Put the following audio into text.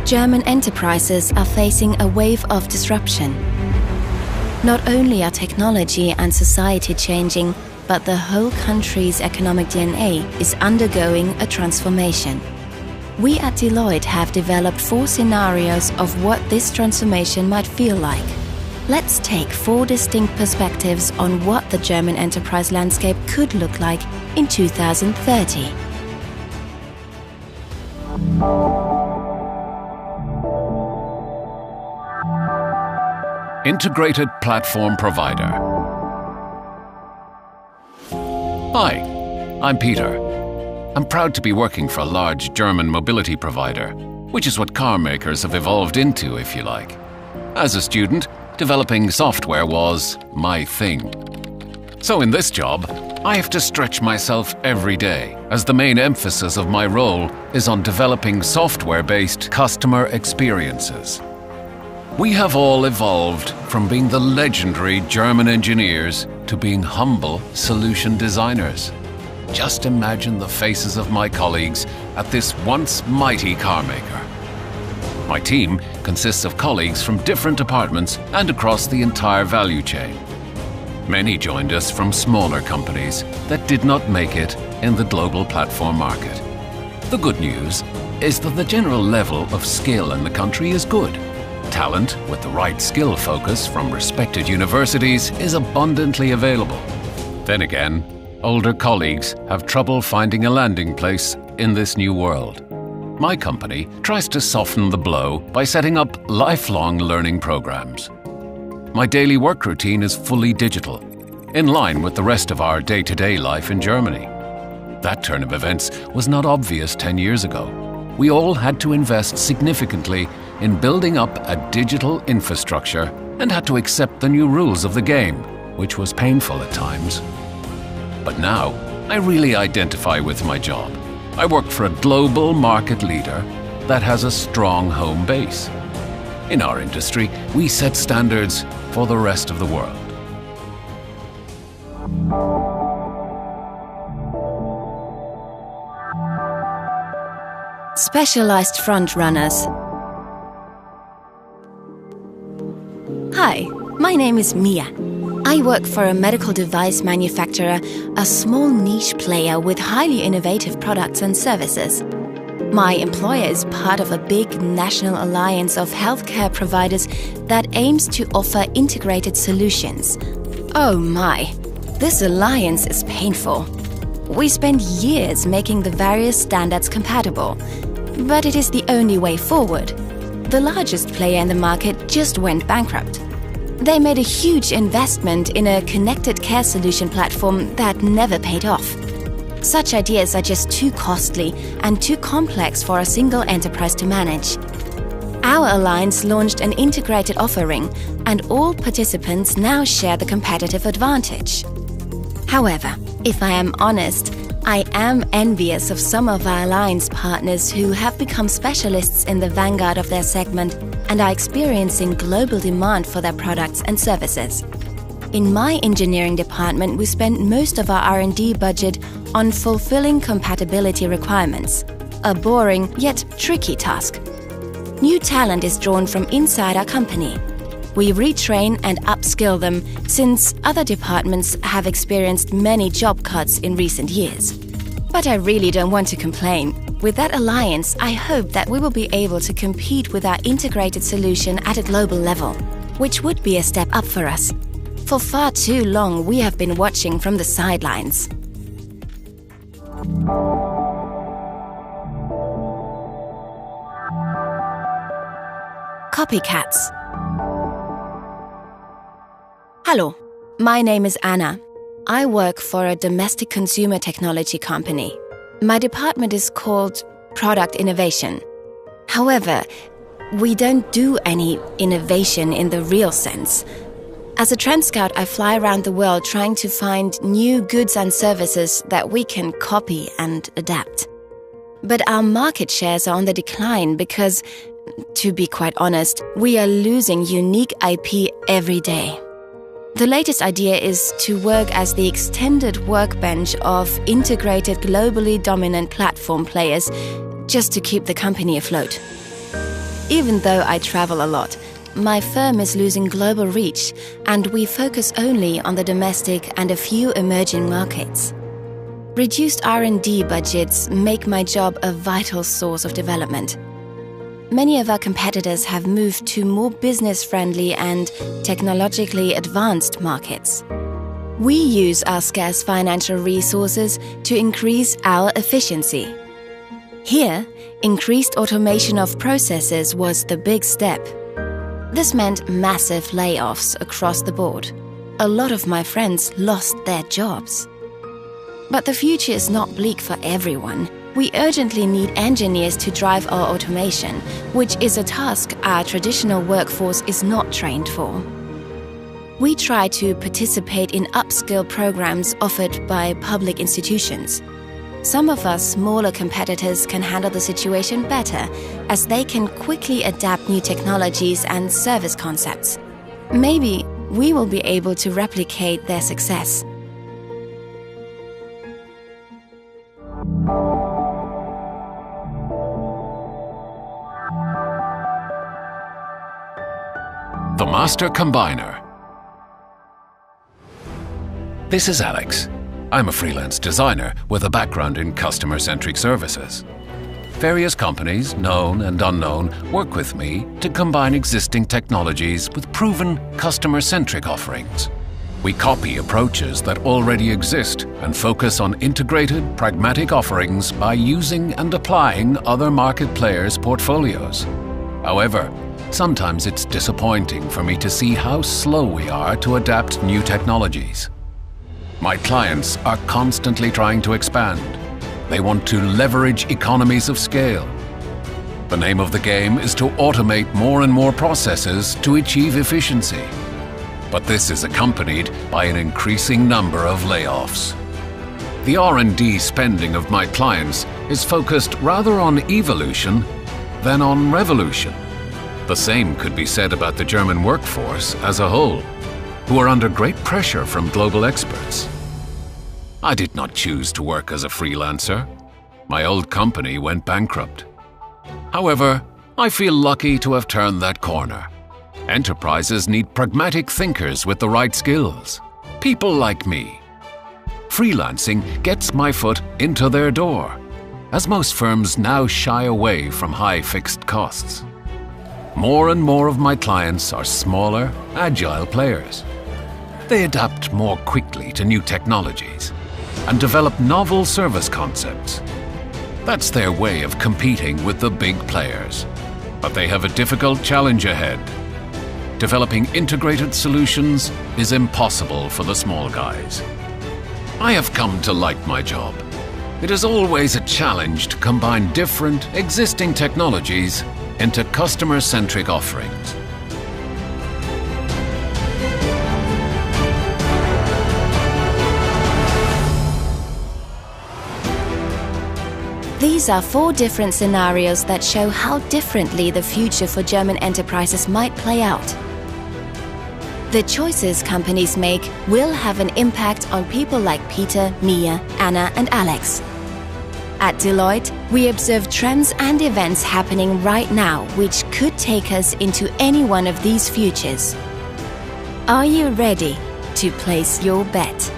German enterprises are facing a wave of disruption. Not only are technology and society changing, but the whole country's economic DNA is undergoing a transformation. We at Deloitte have developed 4 scenarios of what this transformation might feel like. Let's take 4 distinct perspectives on what the German enterprise landscape could look like in 2030. Integrated platform provider. Hi, I'm Peter. I'm proud to be working for a large German mobility provider, which is what car makers have evolved into, if you like. As a student, developing software was my thing. So in this job, I have to stretch myself every day, as the main emphasis of my role is on developing software-based customer experiences. We have all evolved from being the legendary German engineers to being humble solution designers. Just imagine the faces of my colleagues at this once mighty car maker. My team consists of colleagues from different departments and across the entire value chain. Many joined us from smaller companies that did not make it in the global platform market. The good news is that the general level of skill in the country is good. Talent with the right skill focus from respected universities is abundantly available. Then again, older colleagues have trouble finding a landing place in this new world. My company tries to soften the blow by setting up lifelong learning programs. My daily work routine is fully digital, in line with the rest of our day-to-day life in Germany. That turn of events was not obvious 10 years ago. We all had to invest significantly in building up a digital infrastructure and had to accept the new rules of the game, which was painful at times. But now, I really identify with my job. I work for a global market leader that has a strong home base. In our industry, we set standards for the rest of the world. Specialized frontrunners. Hi, my name is Mia. I work for a medical device manufacturer, a small niche player with highly innovative products and services. My employer is part of a big national alliance of healthcare providers that aims to offer integrated solutions. Oh my, this alliance is painful. We spend years making the various standards compatible, but it is the only way forward. The largest player in the market just went bankrupt. They made a huge investment in a connected care solution platform that never paid off. Such ideas are just too costly and too complex for a single enterprise to manage. Our alliance launched an integrated offering, and all participants now share the competitive advantage. However, if I am honest, I am envious of some of our alliance partners who have become specialists in the vanguard of their segment and are experiencing global demand for their products and services. In my engineering department, we spend most of our R&D budget on fulfilling compatibility requirements, a boring yet tricky task. New talent is drawn from inside our company. We retrain and upskill them, since other departments have experienced many job cuts in recent years. But I really don't want to complain. With that alliance, I hope that we will be able to compete with our integrated solution at a global level, which would be a step up for us. For far too long, we have been watching from the sidelines. Copycats. Hello, my name is Anna. I work for a domestic consumer technology company. My department is called Product Innovation. However, we don't do any innovation in the real sense. As a trend scout, I fly around the world trying to find new goods and services that we can copy and adapt. But our market shares are on the decline because, to be quite honest, we are losing unique IP every day. The latest idea is to work as the extended workbench of integrated, globally dominant platform players, just to keep the company afloat. Even though I travel a lot, my firm is losing global reach, and we focus only on the domestic and a few emerging markets. Reduced R&D budgets make my job a vital source of development. Many of our competitors have moved to more business-friendly and technologically advanced markets. We use our scarce financial resources to increase our efficiency. Here, increased automation of processes was the big step. This meant massive layoffs across the board. A lot of my friends lost their jobs. But the future is not bleak for everyone. We urgently need engineers to drive our automation, which is a task our traditional workforce is not trained for. We try to participate in upskill programs offered by public institutions. Some of our smaller competitors can handle the situation better, as they can quickly adapt new technologies and service concepts. Maybe we will be able to replicate their success. The Master Combiner. This is Alex. I'm a freelance designer with a background in customer-centric services. Various companies, known and unknown, work with me to combine existing technologies with proven customer-centric offerings. We copy approaches that already exist and focus on integrated, pragmatic offerings by using and applying other market players' portfolios. However, sometimes it's disappointing for me to see how slow we are to adapt new technologies. My clients are constantly trying to expand. They want to leverage economies of scale. The name of the game is to automate more and more processes to achieve efficiency. But this is accompanied by an increasing number of layoffs. The R&D spending of my clients is focused rather on evolution than on revolution. The same could be said about the German workforce as a whole, who are under great pressure from global experts. I did not choose to work as a freelancer. My old company went bankrupt. However, I feel lucky to have turned that corner. Enterprises need pragmatic thinkers with the right skills. People like me. Freelancing gets my foot into their door, as most firms now shy away from high fixed costs. More and more of my clients are smaller, agile players. They adapt more quickly to new technologies and develop novel service concepts. That's their way of competing with the big players. But they have a difficult challenge ahead. Developing integrated solutions is impossible for the small guys. I have come to like my job. It is always a challenge to combine different, existing technologies into customer-centric offerings. These are 4 different scenarios that show how differently the future for German enterprises might play out. The choices companies make will have an impact on people like Peter, Mia, Anna and Alex. At Deloitte, we observe trends and events happening right now which could take us into any one of these futures. Are you ready to place your bet?